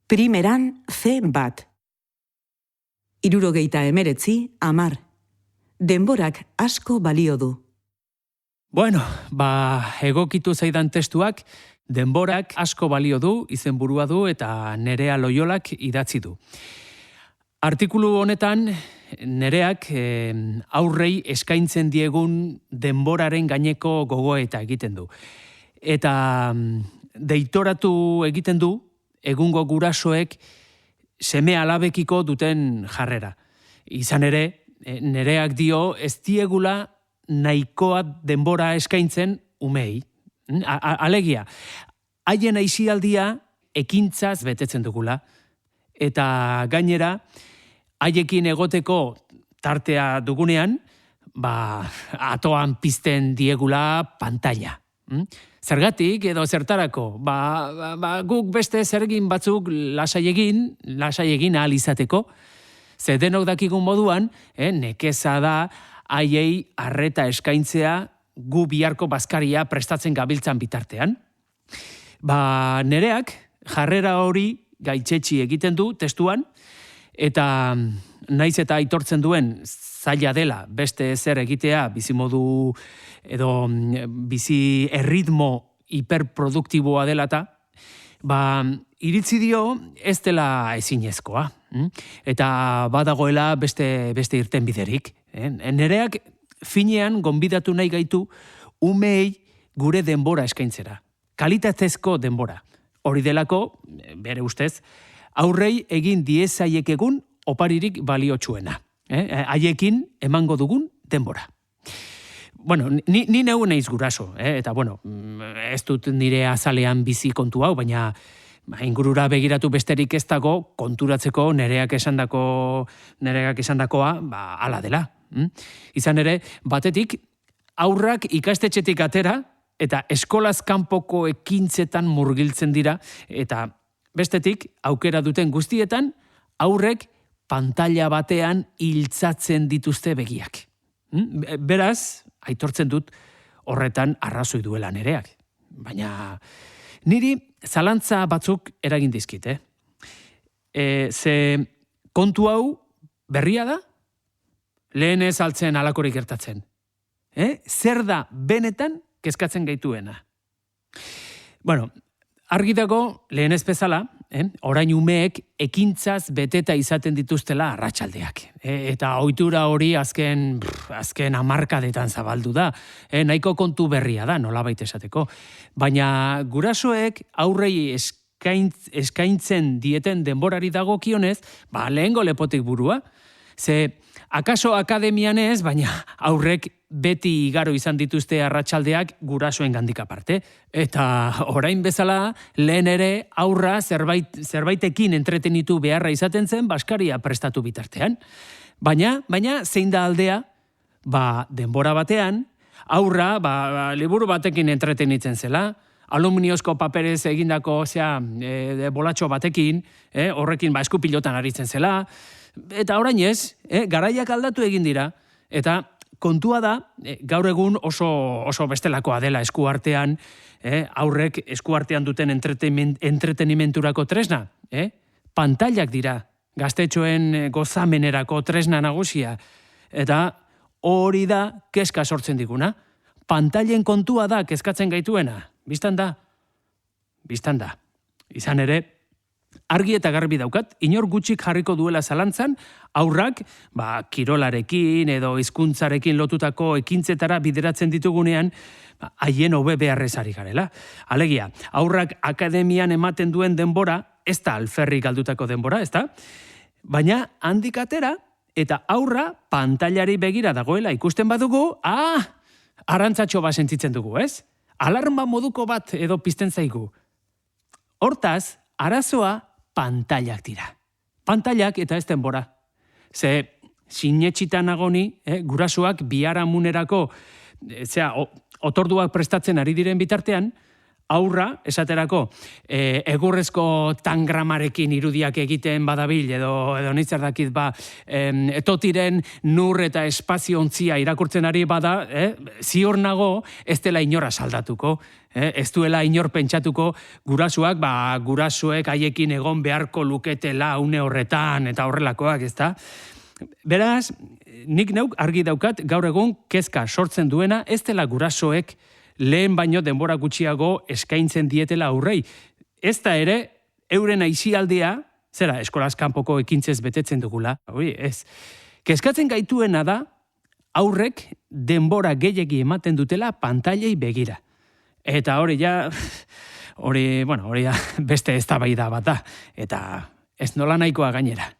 Primeran C1. 69, denborak asko balio du. Bueno, egokitu zaidan testuak, denborak asko balio du, izenburua du eta Nerea Loiolak idatzi du. Artikulu honetan, Nereak aurrei eskaintzen diegun denboraren gaineko gogoeta egiten du. Eta deitoratu egiten du, egungo gurasoek seme alabekiko duten jarrera. Izan ere, Nereak dio ez diegula nahikoa denbora eskaintzen umei. Alegia, haien aisialdia ekintzaz betetzen dugula. Eta gainera, haiekin egoteko tartea dugunean, atoan pizten diegula pantalla. Zergatik edo zertarako, guk beste zergin batzuk lasai egin ahal izateko, ze denok dakigun moduan, nekeza da haiei arreta eskaintzea gu biharko bazkaria prestatzen gabiltzan bitartean. Nereak jarrera hori gaitzetsi egiten du testuan, eta naiz eta aitortzen duen zaila dela beste ezer egitea bizimodu edo bizi erritmo hiperproduktiboa dela eta, iritzi dio ez dela ezinezkoa. Eta badagoela beste irtenbiderik. Nereak finean gonbidatu nahi gaitu umeei gure denbora eskaintzera. Kalitatezko denbora. Hori delako, bere ustez, aurrei egin diezaiek egun oparirik baliotsuena. Haiekin emango dugun denbora. Bueno, ni neu naiz guraso, eta ez dut nire azalean bizi kontu hau, baina ingurura begiratu besterik ez dago konturatzeko Nereak esandakoa hala dela. Izan ere, batetik, aurrak ikastetxetik atera, eta eskolaz kanpoko ekintzetan murgiltzen dira, eta bestetik, aukera duten guztietan, aurrek pantalla batean hiltzatzen dituzte begiak. Beraz, aitortzen dut horretan arrazoi duela Nereak. Baina niri zalantza batzuk eragin dizkit, Ze kontu hau berria da? Lehen ez altzen alakorik gertatzen. Zer da benetan kezkatzen gaituena? Bueno, argi dago, lehen ez bezala, orain umeek ekintzaz beteta izaten dituztela arratsaldeak. Eta ohitura hori azken hamarkadetan zabaldu da. Nahiko kontu berria da, nolabait esateko. Baina gurasoek aurrei eskaintzen dieten denborari dagokionez, lehengo lepotik burua. Ze, akaso akademian ez, baina aurrek beti igaro izan dituzte arratsaldeak gurasoen gandik aparte. Eta orain bezala, lehen ere aurra zerbaitekin entretenitu beharra izaten zen baskaria prestatu bitartean. Baina zein da aldea, denbora batean, aurra liburu batekin entretenitzen zela, aluminiozko paperez egindako bolatxo batekin, horrekin eskupilotan aritzen zela, eta orain ez, garaiak aldatu egin dira, eta kontua da, gaur egun oso bestelakoa dela eskuartean, aurrek eskuartean duten entretenimenturako tresna, pantailak dira, gaztetxoen gozamenerako tresna nagusia, eta hori da kezka sortzen diguna. Pantailen kontua da kezkatzen gaituena, biztan da. Izan ere, argi eta garbi daukat, inor gutxik jarriko duela zalantzan, aurrak, kirolarekin edo hizkuntzarekin lotutako ekintzetara bideratzen ditugunean, haien hobe beharrez ari garela. Alegia, aurrak akademian ematen duen denbora, ez da alferrik galdutako denbora, ez da? Baina handik atera, eta aurra pantailari begira dagoela ikusten badugu, arantzatxo bat sentitzen dugu, ez? Alarma moduko bat edo pizten zaigu. Hortaz, arazoa pantailak dira. Pantailak eta ez denbora. Ze, sinetxitan agoni, gurasoak biharamunerako, otorduak prestatzen ari diren bitartean, aurra, esaterako, egurrezko tangramarekin irudiak egiten badabil, edo nitzer dakit, totiren nur eta espazio ontzia irakurtzen ari bada, ziur nago ez dela inora saldatuko. Ez duela inor pentsatuko gurasuak, gurasuek haiekin egon beharko luketela une horretan eta horrelakoak, ezta? Beraz, nik neuk argi daukat gaur egun kezka sortzen duena ez dela gurasoek lehen baino denbora gutxiago eskaintzen dietela aurrei. Ez da ere, euren aisialdea, zera, eskolaz kanpoko ekintzez betetzen dugula, ez. Kezkatzen gaituena da, aurrek denbora gehiegi ematen dutela pantailei begira. Eta hori beste eztabaida bat da, eta ez nola nahikoa gainera.